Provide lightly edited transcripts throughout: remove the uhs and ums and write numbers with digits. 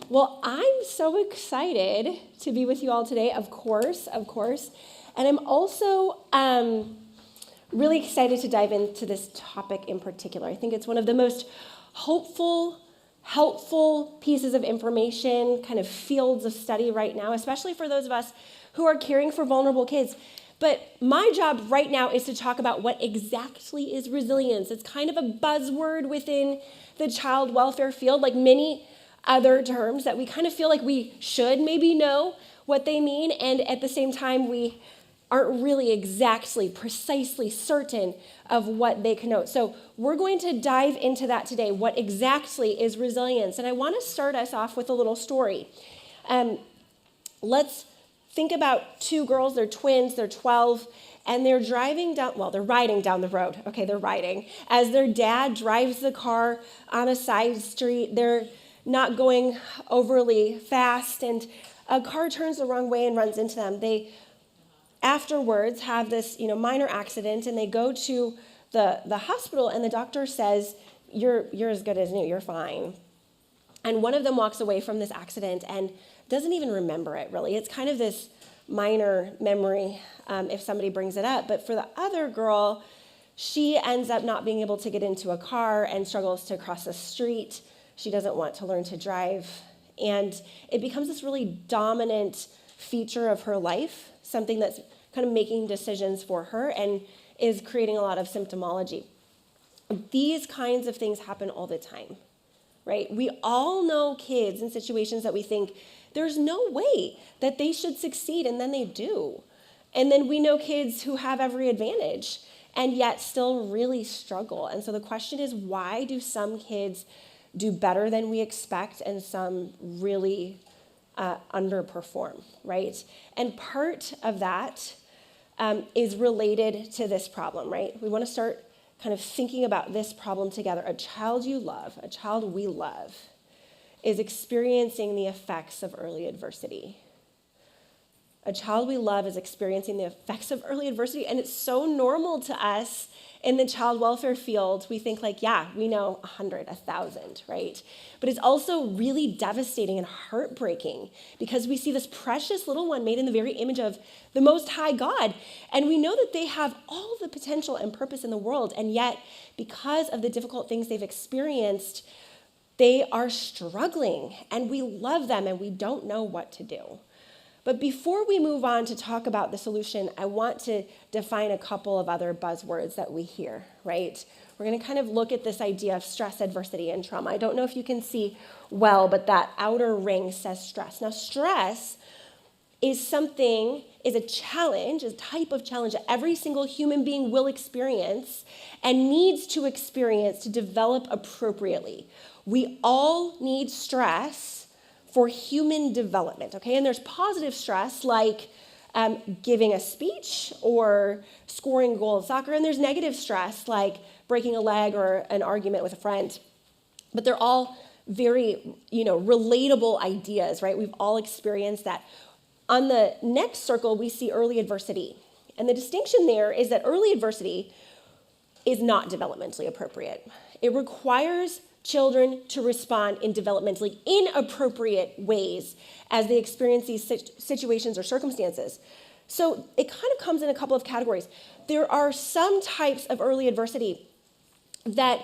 Well, I'm so excited to be with you all today, of course. And I'm also really excited to dive into this topic in particular. I think it's one of the most hopeful, helpful pieces of information, kind of fields of study right now, especially for those of us who are caring for vulnerable kids. But my job right now is to talk about what exactly is resilience. It's kind of a buzzword within the child welfare field, like many other terms that we kind of feel like we should maybe know what they mean, and at the same time we aren't really exactly, precisely certain of what they connote. So we're going to dive into that today, what exactly is resilience. And I want to start us off with a little story. Let's think about two girls, they're twins, they're 12, and they're riding down the road. Okay, they're riding. As their dad drives the car on a side street, they're not going overly fast, and a car turns the wrong way and runs into them. They afterwards have this minor accident, and they go to the hospital, and the doctor says, you're as good as new, you're fine. And one of them walks away from this accident and doesn't even remember it, really. It's kind of this minor memory if somebody brings it up. But for the other girl, she ends up not being able to get into a car and struggles to cross the street. She doesn't want to learn to drive. And it becomes this really dominant feature of her life, something that's kind of making decisions for her and is creating a lot of symptomology. These kinds of things happen all the time, right? We all know kids in situations that we think there's no way that they should succeed, and then they do. And then we know kids who have every advantage and yet still really struggle. And so the question is, why do some kids do better than we expect and some really underperform, right? And part of that is related to this problem, right? We want to start kind of thinking about this problem together. A child you love, a child we love, is experiencing the effects of early adversity. A child we love is experiencing the effects of early adversity, and it's so normal to us in the child welfare field. We think like, yeah, we know 100, 1,000, right? But it's also really devastating and heartbreaking because we see this precious little one made in the very image of the Most High God, and we know that they have all the potential and purpose in the world, and yet because of the difficult things they've experienced, they are struggling, and we love them, and we don't know what to do. But before we move on to talk about the solution, I want to define a couple of other buzzwords that we hear, right? We're going to kind of look at this idea of stress, adversity, and trauma. I don't know if you can see well, but that outer ring says stress. Now, stress is a challenge, a type of challenge that every single human being will experience and needs to experience to develop appropriately. We all need stress for human development, okay? And there's positive stress like giving a speech or scoring a goal in soccer, and there's negative stress like breaking a leg or an argument with a friend. But they're all very, relatable ideas, right? We've all experienced that. On the next circle, we see early adversity. And the distinction there is that early adversity is not developmentally appropriate. It requires children to respond in developmentally inappropriate ways as they experience these situations or circumstances. So it kind of comes in a couple of categories. There are some types of early adversity that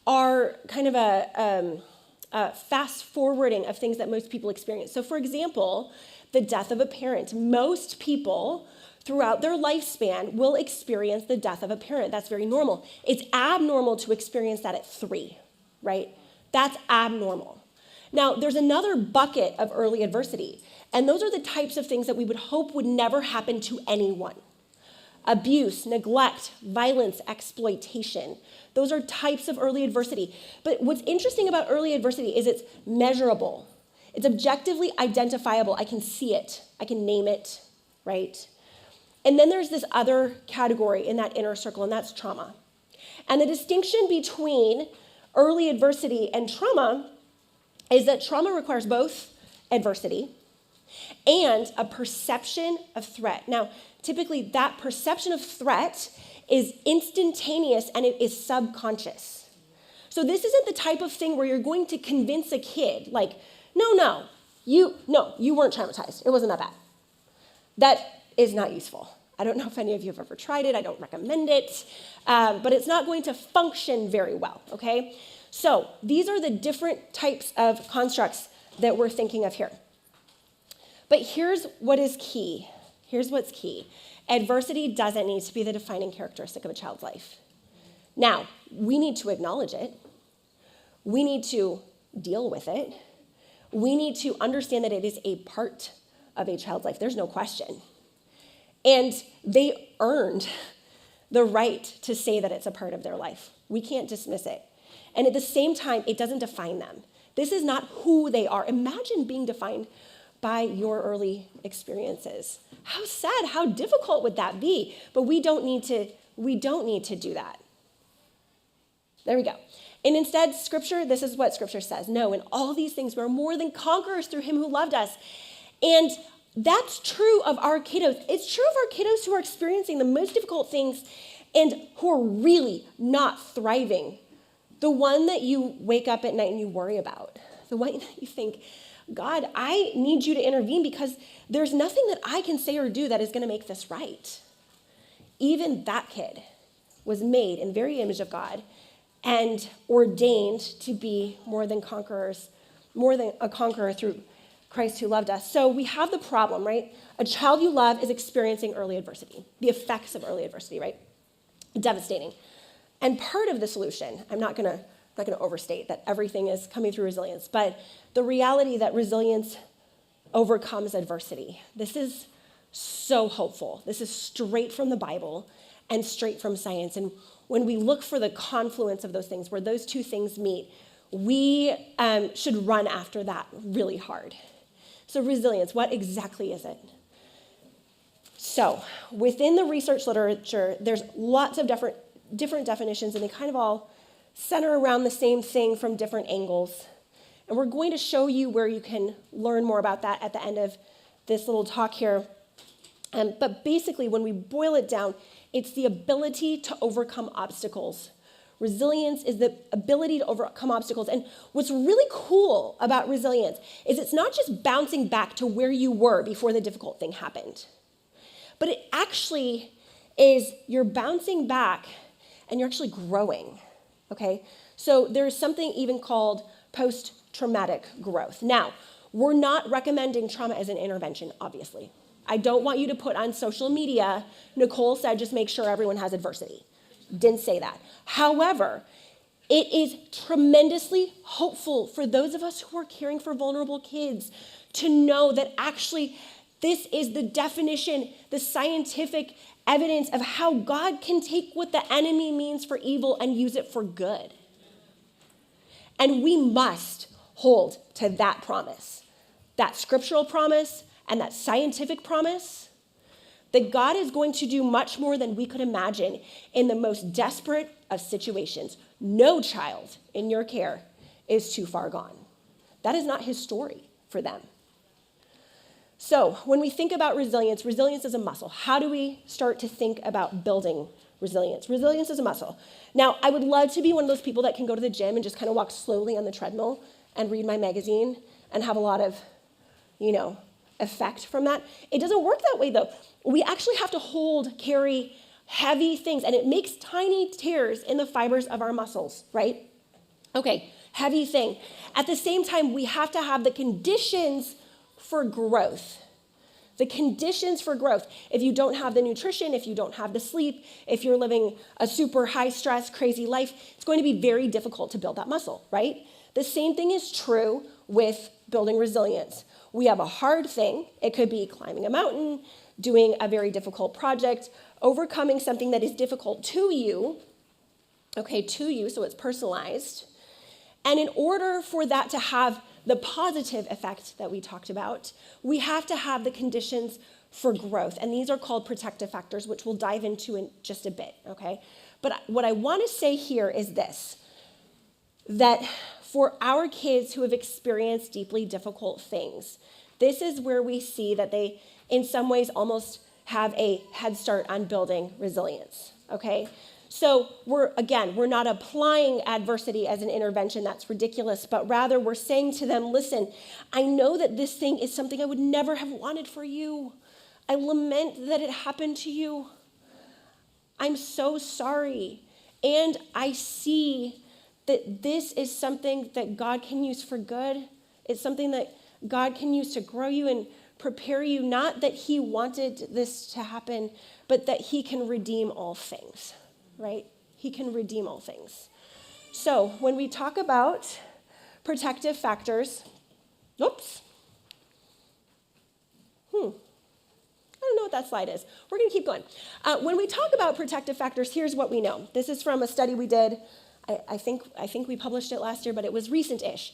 are kind of a fast forwarding of things that most people experience. So for example, the death of a parent. Most people throughout their lifespan will experience the death of a parent. That's very normal. It's abnormal to experience that at 3. Right? That's abnormal. Now, there's another bucket of early adversity, and those are the types of things that we would hope would never happen to anyone. Abuse, neglect, violence, exploitation. Those are types of early adversity. But what's interesting about early adversity is it's measurable. It's objectively identifiable. I can see it. I can name it, right? And then there's this other category in that inner circle, and that's trauma. And the distinction between early adversity and trauma is that trauma requires both adversity and a perception of threat. Now, typically that perception of threat is instantaneous and it is subconscious. So this isn't the type of thing where you're going to convince a kid, like, No, you weren't traumatized. It wasn't that bad. That is not useful. I don't know if any of you have ever tried it. I don't recommend it, but it's not going to function very well, okay? So these are the different types of constructs that we're thinking of here. But here's what is key. Here's what's key. Adversity doesn't need to be the defining characteristic of a child's life. Now, we need to acknowledge it. We need to deal with it. We need to understand that it is a part of a child's life. There's no question. And they earned the right to say that it's a part of their life. We can't dismiss it. And at the same time, it doesn't define them. This is not who they are. Imagine being defined by your early experiences. How sad, how difficult would that be? But we don't need to do that. There we go. And instead, this is what Scripture says. No, in all these things, we're more than conquerors through him who loved us. And that's true of our kiddos. It's true of our kiddos who are experiencing the most difficult things and who are really not thriving. The one that you wake up at night and you worry about. The one that you think, God, I need you to intervene because there's nothing that I can say or do that is going to make this right. Even that kid was made in the very image of God and ordained to be more than conquerors, more than a conqueror through Christ who loved us. So we have the problem, right? A child you love is experiencing early adversity, the effects of early adversity, right? Devastating. And part of the solution, I'm not going to overstate that everything is coming through resilience, but the reality that resilience overcomes adversity. This is so hopeful. This is straight from the Bible and straight from science. And when we look for the confluence of those things, where those two things meet, we should run after that really hard. So resilience, what exactly is it? So within the research literature, there's lots of different definitions, and they kind of all center around the same thing from different angles. And we're going to show you where you can learn more about that at the end of this little talk here. But basically, when we boil it down, it's the ability to overcome obstacles. Resilience is the ability to overcome obstacles. And what's really cool about resilience is it's not just bouncing back to where you were before the difficult thing happened, but it actually is you're bouncing back and you're actually growing, okay? So there's something even called post-traumatic growth. Now, we're not recommending trauma as an intervention, obviously. I don't want you to put on social media, Nicole said, just make sure everyone has adversity. Didn't say that. However, it is tremendously hopeful for those of us who are caring for vulnerable kids to know that actually this is the definition, the scientific evidence of how God can take what the enemy means for evil and use it for good. And we must hold to that promise, that scriptural promise and that scientific promise, that God is going to do much more than we could imagine in the most desperate of situations. No child in your care is too far gone. That is not his story for them. So when we think about resilience, resilience is a muscle. How do we start to think about building resilience? Resilience is a muscle. Now, I would love to be one of those people that can go to the gym and just kind of walk slowly on the treadmill and read my magazine and have a lot of, effect from that. It doesn't work that way, though. We actually have to carry heavy things, and it makes tiny tears in the fibers of our muscles, right? Okay, heavy thing. At the same time, we have to have the conditions for growth. The conditions for growth. If you don't have the nutrition, if you don't have the sleep, if you're living a super high stress, crazy life, it's going to be very difficult to build that muscle, right? The same thing is true with building resilience. We have a hard thing. It could be climbing a mountain, doing a very difficult project, overcoming something that is difficult to you, so it's personalized. And in order for that to have the positive effect that we talked about, we have to have the conditions for growth. And these are called protective factors, which we'll dive into in just a bit, okay? But what I want to say here is this, that for our kids who have experienced deeply difficult things, this is where we see that they, in some ways, almost have a head start on building resilience, okay? So we're not applying adversity as an intervention. That's ridiculous. But rather, we're saying to them, listen, I know that this thing is something I would never have wanted for you. I lament that it happened to you. I'm so sorry. And I see that this is something that God can use for good. It's something that God can use to grow you and prepare you, not that he wanted this to happen, but that he can redeem all things, right? He can redeem all things. So when we talk about protective factors, I don't know what that slide is. We're going to keep going. When we talk about protective factors, here's what we know. This is from a study we did. I think we published it last year, but it was recent-ish.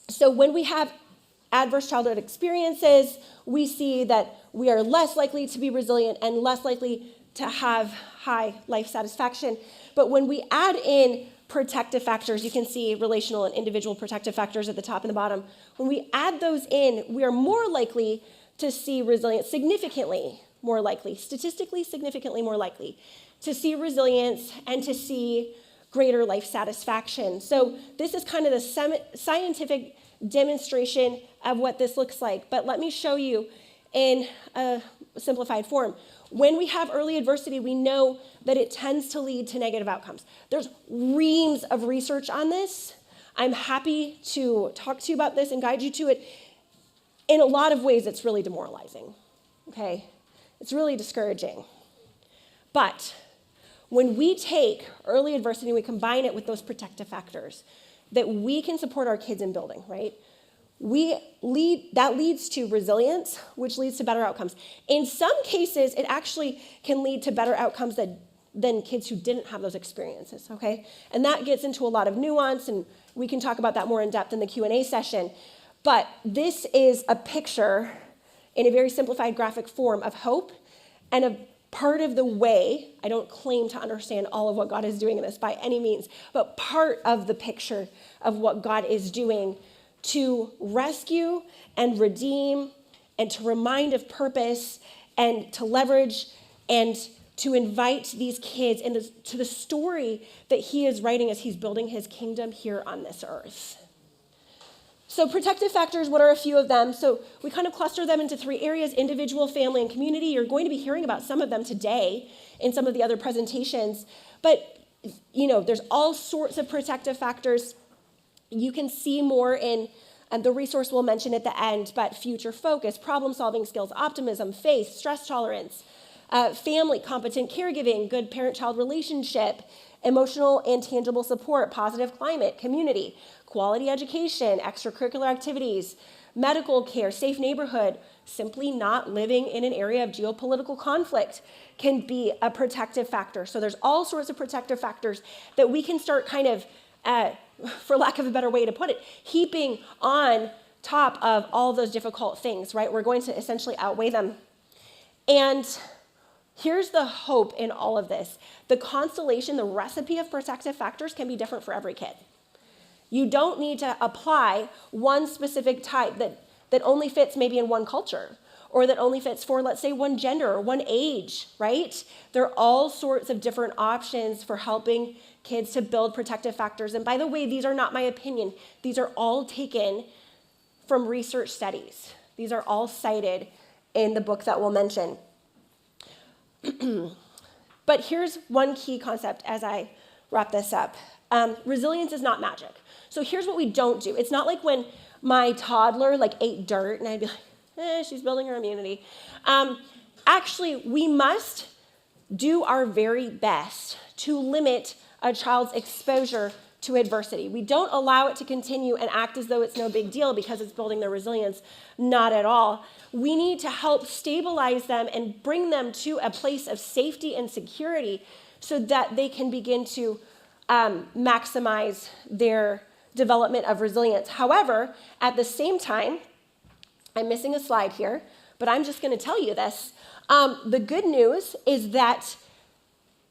So when we have adverse childhood experiences, we see that we are less likely to be resilient and less likely to have high life satisfaction. But when we add in protective factors, you can see relational and individual protective factors at the top and the bottom. When we add those in, we are more likely to see resilience, significantly more likely, statistically significantly more likely to see resilience and to see greater life satisfaction. So this is kind of the scientific demonstration of what this looks like. But let me show you in a simplified form. When we have early adversity, we know that it tends to lead to negative outcomes. There's reams of research on this. I'm happy to talk to you about this and guide you to it. In a lot of ways, it's really demoralizing, okay? It's really discouraging. But when we take early adversity and we combine it with those protective factors that we can support our kids in building, right? That leads to resilience, which leads to better outcomes. In some cases, it actually can lead to better outcomes than kids who didn't have those experiences, okay? And that gets into a lot of nuance, and we can talk about that more in depth in the Q&A session. But this is a picture in a very simplified graphic form of hope and a part of the way. I don't claim to understand all of what God is doing in this by any means, but part of the picture of what God is doing to rescue and redeem and to remind of purpose and to leverage and to invite these kids into the story that he is writing as he's building his kingdom here on this earth. So protective factors, what are a few of them? So we kind of cluster them into three areas: individual, family, and community. You're going to be hearing about some of them today in some of the other presentations. But, there's all sorts of protective factors. You can see more in the resource we'll mention at the end, but future focus, problem-solving skills, optimism, faith, stress tolerance, family, competent caregiving, good parent-child relationship, emotional and tangible support, positive climate, community, quality education, extracurricular activities, medical care, safe neighborhood, simply not living in an area of geopolitical conflict can be a protective factor. So there's all sorts of protective factors that we can start kind of, for lack of a better way to put it, heaping on top of all those difficult things, right? We're going to essentially outweigh them. And here's the hope in all of this. The constellation, the recipe of protective factors can be different for every kid. You don't need to apply one specific type that only fits maybe in one culture or that only fits for, let's say, one gender or one age, right? There are all sorts of different options for helping kids to build protective factors. And by the way, these are not my opinion. These are all taken from research studies. These are all cited in the book that we'll mention. But here's one key concept as I wrap this up. Resilience is not magic. So here's what we don't do. It's not like when my toddler ate dirt and I'd be like, she's building her immunity. Actually, we must do our very best to limit a child's exposure to adversity. We don't allow it to continue and act as though it's no big deal because it's building their resilience. Not at all. We need to help stabilize them and bring them to a place of safety and security so that they can begin to maximize their development of resilience. However, at the same time, I'm missing a slide here, but I'm just going to tell you this. The good news is that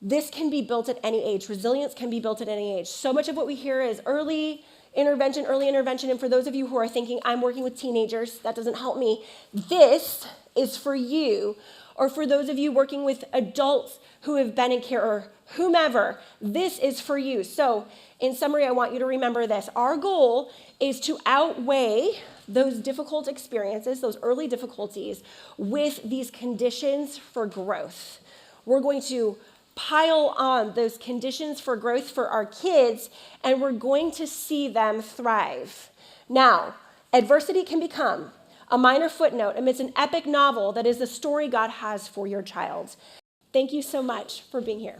this can be built at any age. Resilience can be built at any age. So much of what we hear is early intervention. And for those of you who are thinking, I'm working with teenagers, that doesn't help me. This is for you or for those of you working with adults who have been in care, or whomever, this is for you. So in summary, I want you to remember this. Our goal is to outweigh those difficult experiences, those early difficulties, with these conditions for growth. We're going to pile on those conditions for growth for our kids, and we're going to see them thrive. Now, adversity can become a minor footnote amidst an epic novel that is the story God has for your child. Thank you so much for being here.